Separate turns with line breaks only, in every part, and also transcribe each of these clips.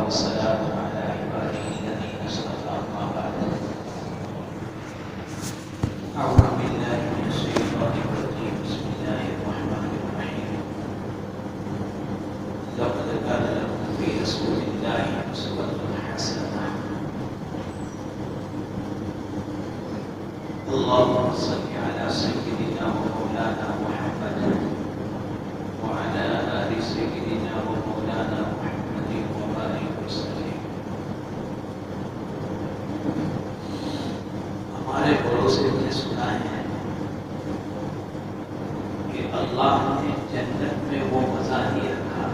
والسلام على عباده الذين اصطفى أما بعد أعوذ بالله من الشيطان الرجيم بسم الله الرحمن الرحيم لقد كان لكم في رسول الله أسوة حسنة اللهم صل على سيدنا ومولانا محمد وعلى آل سيدنا ومولانا محمد وبارك وسلم. ہمارے پڑوسی نے سنا ہے کہ اللہ نے جنت میں وہ مزہ ہی رکھا،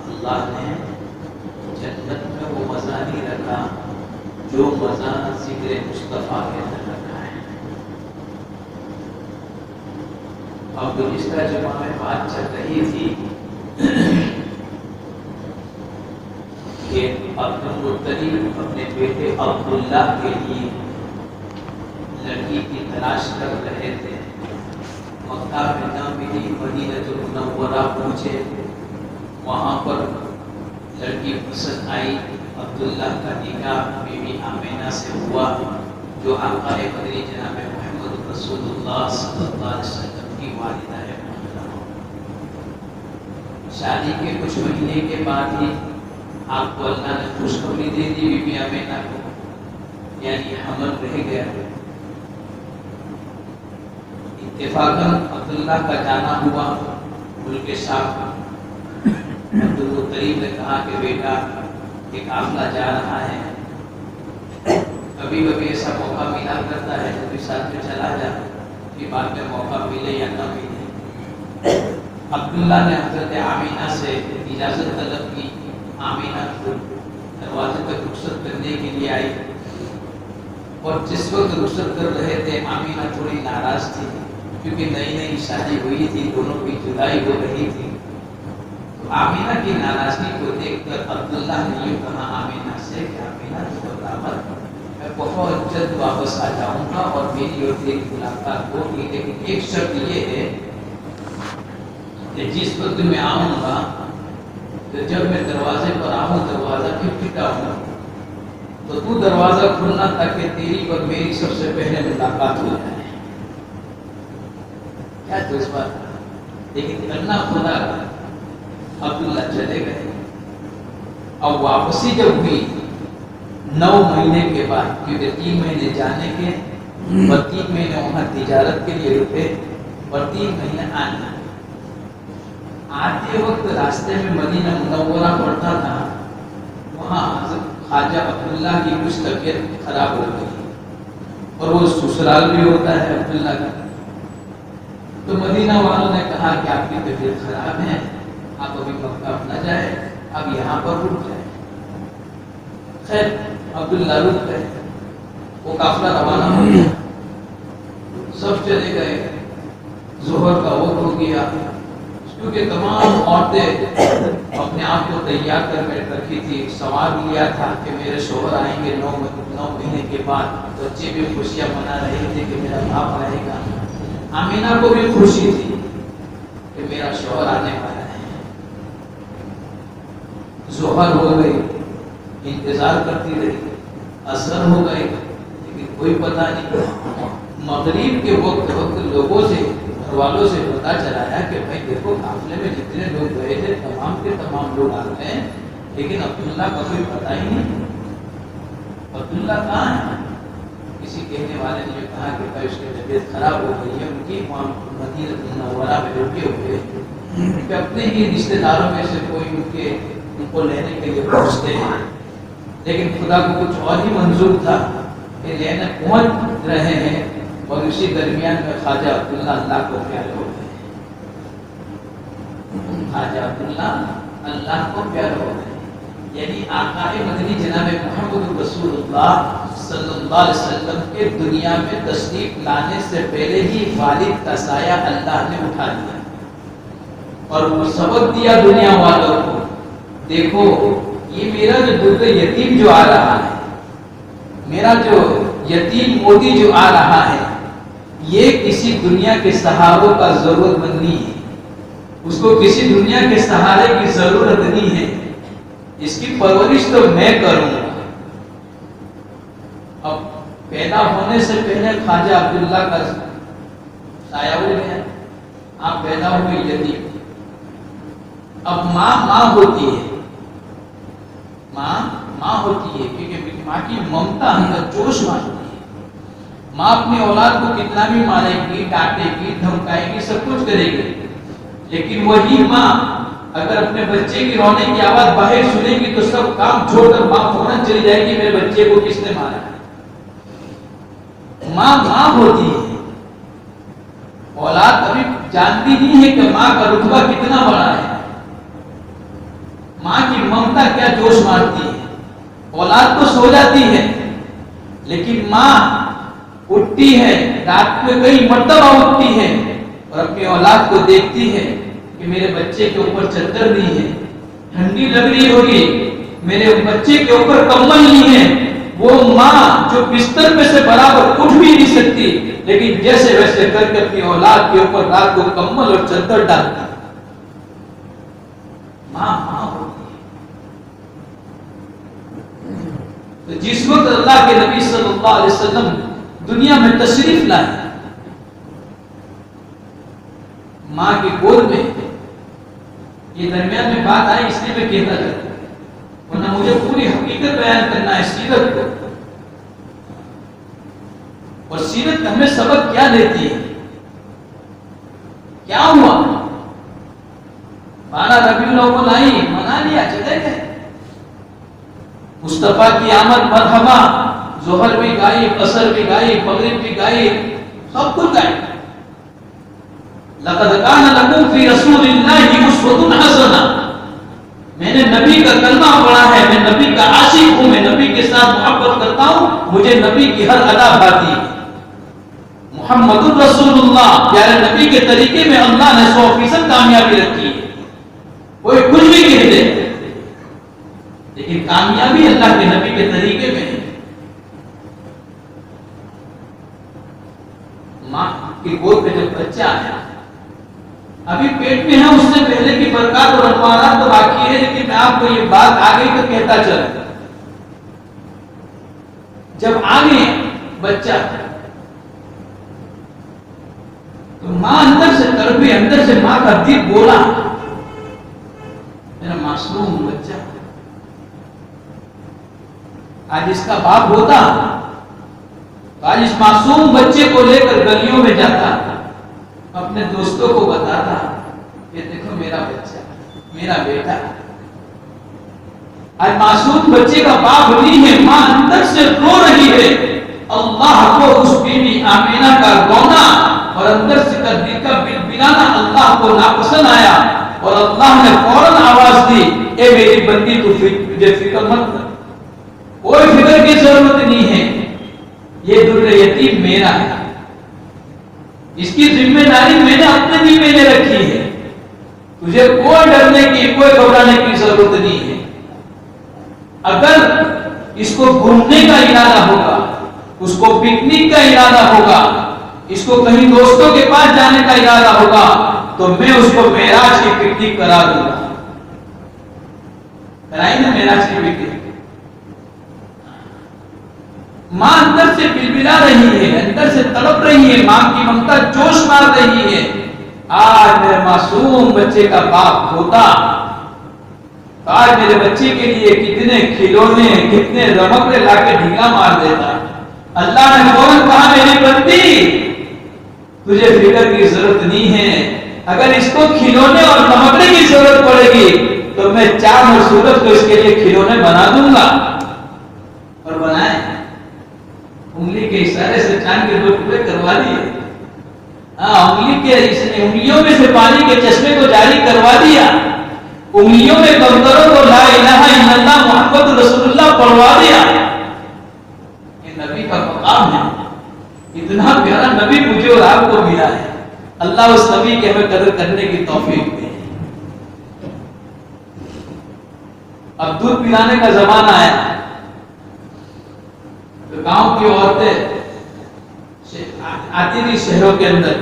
اللہ نے جنت میں وہ مزہ ہی رکھا جو مزہ ذکر مصطفیٰ کے اندر رکھا ہے. اب گزشتہ جمعہ میں بات چل رہی تھی کہ عبدالمطلب اپنے بیٹے عبداللہ کے لیے لڑکی کی تلاش کر رہے تھے. مکہ میں نہ ملی، مدینہ المنورہ پہنچے، وہاں پر لڑکی پسند آئی. عبداللہ کا نکاح بی بی آمینہ سے ہوا جو آقا مدنی جناب محمد رسول اللہ صلی اللہ علیہ وسلم کی والدہ ہے. شادی کے کچھ مہینے کے بعد ہی آپ کو اللہ نے خوشخبری دے دی بی بی آمینہ کو، یعنی حمل رہ گیا. اتفاقاً عبداللہ کا جانا ہوا ملک شام. عبدالمطلب نے کہا کہ بیٹا ایک قافلہ جا رہا ہے، کبھی کبھی ایسا موقع ملا کرتا ہے کبھی ساتھ میں چلا جا، کہ بعد میں موقع ملے یا نہ ملے. عبداللہ نے حضرت آمینہ سے اجازت طلب کی. آمینہ کو دروازے تک رخصت کرنے کے لیے آئی، اور جس وقت رخصت کر رہے تھے آمینہ تھوڑی ناراض تھی کیونکہ نئی نئی شادی ہوئی تھی، دونوں کی جدائی ہو رہی تھی. آمینہ کی ناراضگی کو دیکھ کر عبداللہ نے یہ کہا آمینہ سے کہ آمینہ تو برابر میں بہت جلد واپس آ جاؤں گا اور میری اور تیری ملاقات ہوگی، لیکن ایک شرط یہ ہے کہ جس وقت میں آؤں گا تو جب میں دروازے پر آؤں دروازہ کھٹکھٹاؤں تو تو دروازہ کھولنا تاکہ تیری اور میری سب سے پہلے ملاقات ہو جائے. کیا جذبہ تھا، لیکن کرنا خدا کا. عبداللہ چلے گئے. اب واپسی جب ہوئی 9 مہینے کے بعد، کیونکہ 3 مہینے جانے کے اور 3 مہینے وہاں تجارت کے لیے رکے اور 3 مہینے آنے. آتے وقت راستے میں مدینہ منورہ پڑتا تھا، وہاں خواجہ عبداللہ کی کچھ طبیعت خراب ہو گئی، اور وہ سسرال بھی ہوتا ہے عبداللہ کا. تو مدینہ والوں نے کہا کہ آپ کی طبیعت خراب ہے، آپ ابھی مکہ نہ جائے، اب یہاں پر رک جائے. خیر عبداللہ رک گئے. وہ قافلہ روانہ ہو گیا، سب چلے گئے. ظہر کا وقت ہو گیا، کیونکہ تمام عورتیں اپنے آپ کو تیار کر بیٹھ رکھی تھی. سوال لیا تھا کہ میرے شوہر آئیں گے 9 مہینے کے بعد. بچے بھی خوشیاں منا رہے تھے کہ میرا باپ آئے گا. آمینہ کو بھی خوشی تھی کہ میرا شوہر آنے والا ہے. ظہر ہو گئی، انتظار کرتی رہی. عصر ہو گئی لیکن کوئی پتہ نہیں. مغرب کے وقت لوگوں سے، گھر والوں سے پتہ چلایا کہ بھائی دیکھو قافلے میں جتنے لوگ گئے تھے تمام کے تمام لوگ آ گئے ہیں، لیکن عبداللہ کا کوئی پتہ ہی نہیں. عبداللہ کہاں ہے؟ کسی کہنے والے نے کہا کہ بھائی اس کی طبیعت خراب ہو گئی ہے، ان کی وہاں مدینہ منورہ میں رکے ہوئے کہ اپنے ہی رشتے داروں میں سے کوئی ان کو لینے کے لیے پہنچتے ہیں. لیکن خدا کو کچھ اور ہی منظور تھا کہ لینے پہنچ رہے ہیں، اور اسی درمیان میں خواجہ عبداللہ اللہ کو پیارے ہو گئے. خواجہ عبداللہ اللہ کو پیارے ہو گئے، یعنی آقا مدنی جناب محمد رسول اللہ صلی اللہ علیہ وسلم کے دنیا میں تشریف لانے سے پہلے ہی والد کا سایہ اللہ نے اٹھا دیا اور وہ سبق دیا دنیا والوں کو. دیکھو یہ میرا جو دودھ یتیم جو آ رہا ہے، میرا جو یتیم موتی جو آ رہا ہے، یہ کسی دنیا کے سہاروں کا ضرورت مند نہیں ہے، اس کو کسی دنیا کے سہارے کی ضرورت نہیں ہے. اس کی پرورش تو میں کروں گا. اب پیدا ہونے سے پہلے خواجہ عبداللہ کا سایہ ہو گیا، آپ پیدا ہوئے یتیم. اب ماں ہوتی ہے، ماں ہوتی ہے، کیونکہ ماں کی ممتا اندر جوش مارتی ہے. ماں اپنی اولاد کو کتنا بھی مارے گی، ڈانٹے گی، دھمکائے گی، سب کچھ کرے گی، لیکن وہی ماں اگر اپنے بچے کی رونے کی آواز باہر سنے گی تو سب کام چھوڑ کر ماں فوراً چلی جائے گی میرے بچے کو کس نے مارا ہے. ماں ہوتی ہے. اولاد ابھی جانتی نہیں ہے کہ ماں کا رتبہ کتنا بڑا ہے، ماں کی ممتا کیا جوش مارتی ہے. اولاد تو سو جاتی ہے لیکن ماں اٹھتی ہے، رات میں کئی مرتبہ اٹھتی ہے اور اپنی اولاد کو دیکھتی ہے کہ میرے بچے کے اوپر چادر نہیں ہے، ٹھنڈی لگ رہی ہوگی، میرے بچے کے اوپر کمبل نہیں ہے. وہ ماں جو بستر میں سے برابر اٹھ بھی نہیں سکتی لیکن جیسے ویسے کر کے اپنی اولاد کے اوپر رات کو کمبل اور چادر ڈالتی. ماں ہوتی ہے. تو جس وقت اللہ کے نبی صلی اللہ علیہ وسلم دنیا میں تشریف لائے، ماں کی گود میں، یہ درمیان میں بات آئی اس لیے میں کہتا چلتا ہوں، ورنہ مجھے پوری حقیقت بیان کرنا ہے سیرت کو. اور سیرت ہمیں سبق کیا دیتی ہے؟ کیا ہوا؟ 12 ربیع الاول آئی، منا لیا، چلے گئے. مصطفیٰ کی آمد مرحبا، ظہر بھی گائی، عصر بھی گائی، مغرب بھی گائی، سب کچھ گائی. لقد کان لکم فی رسول اللہ اسوۃ حسنہ. میں نے نبی کا کلمہ پڑھا ہے، میں نبی کا عاشق ہوں، میں نبی کے ساتھ محبت کرتا ہوں، مجھے نبی کی ہر ادا بھاتی ہے. محمد الرسول اللہ، پیارے نبی کے طریقے میں اللہ نے 100% کامیابی رکھی ہے. کوئی کچھ بھی کہہ دے لیکن کامیابی اللہ کے نبی کے طریقے میں ہے. ماں کی گود میں جب بچہ آیا، ابھی پیٹ میں ہے، اس سے پہلے کی برکات اور انوارات تو باقی ہے، لیکن میں آپ کو یہ بات آ گئی تو کہتا چلا. جب آ گئے بچہ تو ماں اندر سے تڑپی، اندر سے ماں کا دل بولا میرا معصوم بچہ. آج اس کا باپ ہوتا تو آج اس معصوم بچے کو لے کر گلیوں میں جاتا، اپنے دوستوں کو بتاتا کہ دیکھو میرا بچہ، میرا بیٹا. آج معصوم بچے کا باپ نہیں ہے، ماں اندر سے رو رہی ہے. اللہ کو اس بیوی آمینہ کا رونا اور اندر سے دل کا بلبلانا اللہ کو ناپسند آیا اور اللہ نے فوراً آواز دی، اے میری بندی تجھے فکر مت کر، کوئی فکر کی ضرورت نہیں ہے، یہ در یتیم میرا ہے، اس کی ذمہ داری میں نے اپنے ذمہ لے رکھی ہے، تجھے کوئی ڈرنے کی، کوئی گھبرانے کی ضرورت نہیں ہے. اگر اس کو گھومنے کا ارادہ ہوگا، اس کو پکنک کا ارادہ ہوگا، اس کو کہیں دوستوں کے پاس جانے کا ارادہ ہوگا تو میں اس کو معراج کی پکنک کرا دوں گا. کرائی نا معراج کی پکنک. ماں اندر سے بلبلا رہی ہے، اندر سے تڑپ رہی ہے، ماں کی ممتا جوش مار رہی ہے. آج میرے معصوم بچے کا باپ ہوتا، آج میرے بچے کے لیے کتنے کھلونے، کتنے رمکڑے لا کے ڈھیلا مار دیتا. اللہ نے فوراً کہا میری بندی تجھے فکر کی ضرورت نہیں ہے، اگر اس کو کھلونے اور رمکڑے کی ضرورت پڑے گی تو میں چاند اور سورج کو اس کے لیے کھلونے بنا دوں گا. اور بنائے، انگلی کے اشارے سے چاند کے 2 ٹکڑے کروا دیے. انگلیوں میں سے پانی کے چشمے کو جاری کروا دیا، انگلیوں میں کبوتروں کو لا الہ الا اللہ محمد رسول اللہ پڑھوا دیا. یہ نبی کا مقام ہے. اتنا پیارا نبی مجھے اور آپ کو ملا ہے. اللہ اس نبی کی ہمیں قدر کرنے کی توفیق دے. اب دودھ پلانے کا زمانہ ہے تو گاؤں کی عورتیں آتی تھی شہروں کے اندر.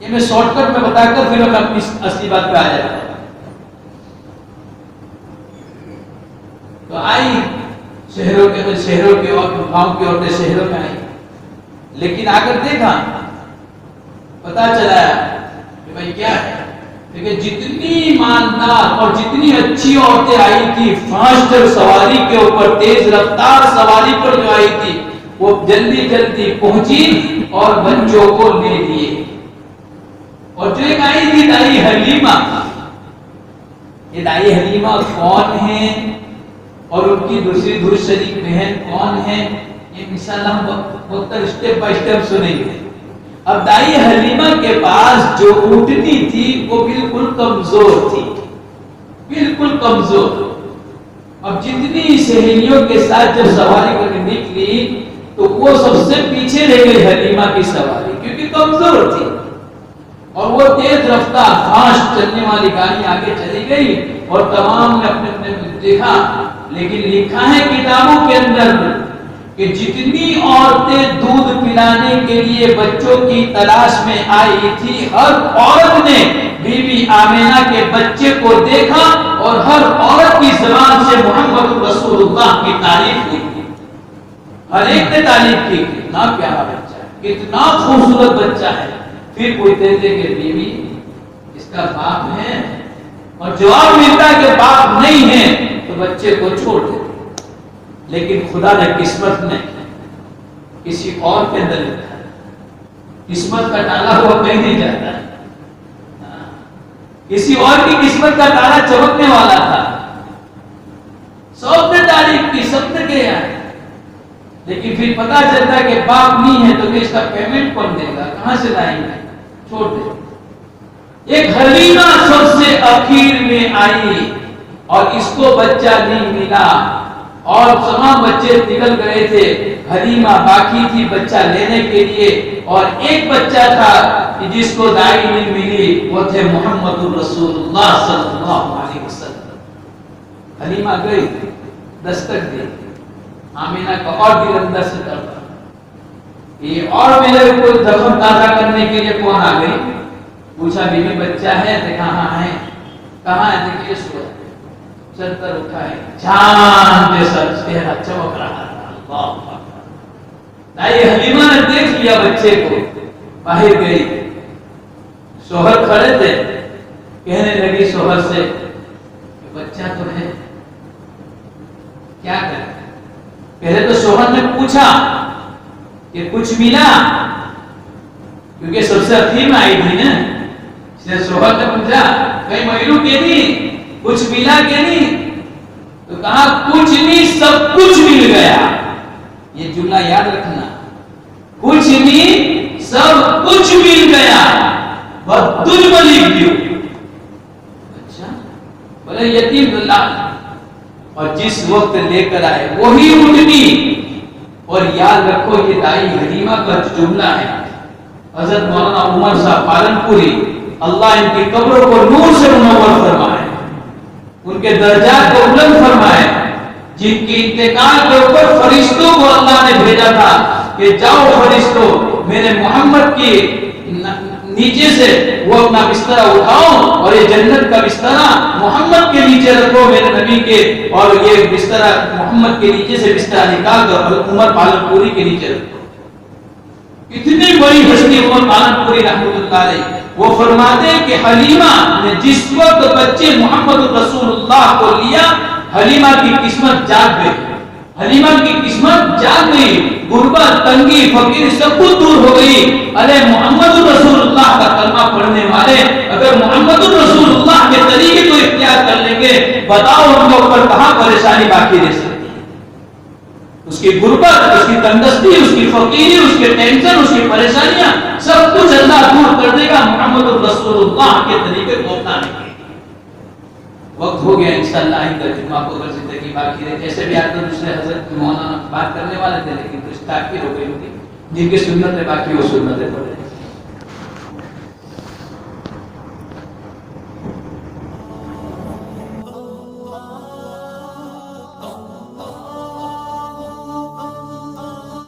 یہ میں شارٹ کٹ میں بتا کر پھر میں اپنی اصلی بات پہ آ جاتا ہوں. آئی شہروں کے اور گاؤں کی عورتیں شہروں میں آئی، لیکن آ کر دیکھا پتا چلا کہ بھائی کیا ہے، لیکن جتنی مالدار اور جتنی اچھی عورتیں آئی تھی فاسٹ سواری کے اوپر، تیز رفتار سواری پر جو آئی تھی، وہ جلدی جلدی پہنچی اور بچوں کو لے لیے۔ اور جو ایک آئی تھی دائی حلیمہ، یہ دائی حلیمہ کون ہے اور ان کی دوسری دور شریک بہن کون ہے، یہ انشاءاللہ ہم وقت اسٹیپ بائی اسٹیپ سنیں گے۔ اب دائی حلیمہ کے پاس جو اونٹنی تھی وہ بالکل کمزور تھی، بالکل کمزور۔ اب جتنی سہیلیوں کے ساتھ جب سواری کرنے نکلی تو وہ سب سے پیچھے رہ گئی حلیمہ کی سواری، کیونکہ کمزور تھی، اور وہ تیز رفتار فاسٹ چلنے والی گاڑی آگے چلی گئی اور تمام نے اپنے اپنے دیکھا۔ لیکن لکھا ہے کتابوں کے اندر کہ جتنی عورتیں دودھ پلانے کے لیے بچوں کی تلاش میں آئی تھی، ہر عورت نے بی بی آمینہ کے بچے کو دیکھا اور ہر عورت کی زبان سے محمد رسول اللہ کی تعریف کی، ہر ایک نے تعریف کی، کتنا پیارا بچہ ہے، کتنا خوبصورت بچہ ہے۔ پھر پوچھتے تھے کہ بیوی اس کا باپ ہے، اور جواب ملتا کہ باپ نہیں ہے تو بچے کو چھوڑ دے۔ لیکن خدا نے قسمت نے کسی اور کے اندر لکھا ہے، قسمت کا تالا ہوا کہیں نہیں جاتا، کسی اور کی قسمت کا تالا چمکنے والا تھا، سب نے تعریف کی، سب نے کیا، لیکن پھر پتا چلتا کہ باپ نہیں ہے تو کہ اس کا پیمنٹ کون دے گا، کہاں سے لائیں گے، چھوڑ دے۔ ایک حلیمہ سب سے اخیر میں آئی اور اس کو بچہ نہیں ملا، اور تمام بچے نکل گئے تھے، حلیمہ باقی تھی بچہ لینے کے لیے، اور ایک بچہ تھا کہ جس کو دائی نہیں ملی، وہ تھے محمد رسول اللہ صلی اللہ علیہ وسلم۔ حلیمہ گئی، دستک دی، آمینہ کا اور دل اندر سے ڈرتا، یہ اور میرے کو زخم تازہ کرنے کے لیے کون آ گئی؟ پوچھا بیوی بچہ ہے؟ دیکھا ہاں ہے، کہاں ہے؟ دیکھیے سو سر پر اٹھا ہے، چاند جیسا چہرہ چمک رہا تھا۔ اللہ دائی حلیمہ نے دیکھ لیا بچے کو، باہر گئی، شوہر کھڑے تھے، کہنے لگی شوہر سے بچہ تو ہے، کیا کریں؟ پہلے تو شوہر نے پوچھا کہ کچھ ملا، کیونکہ سب سے اخیر میں آئی تھی نا، اس نے شوہر نے پوچھا کہیں مہلو کے نہیں، کچھ ملا کہ نہیں؟ تو کہا کچھ نہیں، سب کچھ مل گیا۔ یہ جملہ یاد رکھنا، کچھ نہیں سب کچھ مل گیا، بدل ملی کیوں؟ اچھا بولے یتیم اللہ، اور جس وقت لے کر آئے وہی اٹھنی، اور یاد رکھو یہ دائی حلیمہ کا جملہ ہے، حضرت مولانا عمر صاحب پالنپوری اللہ ان کی قبروں کو نور سے منور فرمائے، ان کے درجات کو بلند فرمائے، جن کی انتقال کے اوپر فرشتوں کو اللہ نے بھیجا تھا کہ جاؤ فرشتوں میرے محمد کی نیچے سے وہ اپنا بستر اٹھاؤ اور یہ جنت کا بستر محمد کے نیچے رکھو میرے نبی کے، اور یہ بستر محمد کے نیچے سے بستر نکال کر عمر پالنپوری کے نیچے رکھو۔ اتنی بڑی ہستی عمر پالنپوری رحمۃ اللہ علیہ، وہ فرماتے ہیں کہ حلیمہ نے جس وقت بچے محمد رسول اللہ کو لیا، حلیمہ کی قسمت جاگ گئی، حلیمہ کی قسمت جاگ گئی، غربت، تنگی، فقیر سب کچھ دور ہو گئی۔ ارے محمد رسول اللہ کا کلمہ پڑھنے والے اگر محمد رسول اللہ کے طریقے کو اختیار کر لیں گے، بتاؤ ان کے اوپر کہاں پریشانی باقی رہ سکتی ہے؟ اس کی غربت، اس کی تندرستی، اس کی فقیری، اس کے ٹینشن، اس کی پریشانیاں سب کچھ اللہ دور کر دے گا محمد رسول اللہ کے طریقے کو اپنانے کے۔ وقت ہو گیا انشاءاللہ آئندہ جمعہ کو اگر زندگی باقی رہے، جیسے بھی آتے دوسرے حضرت مولانا بات کرنے والے تھے لیکن کچھ تاخیر ہو گئی ہوتی، جن کی سنتیں باقی وہ سنتیں پڑھ رہے ہیں۔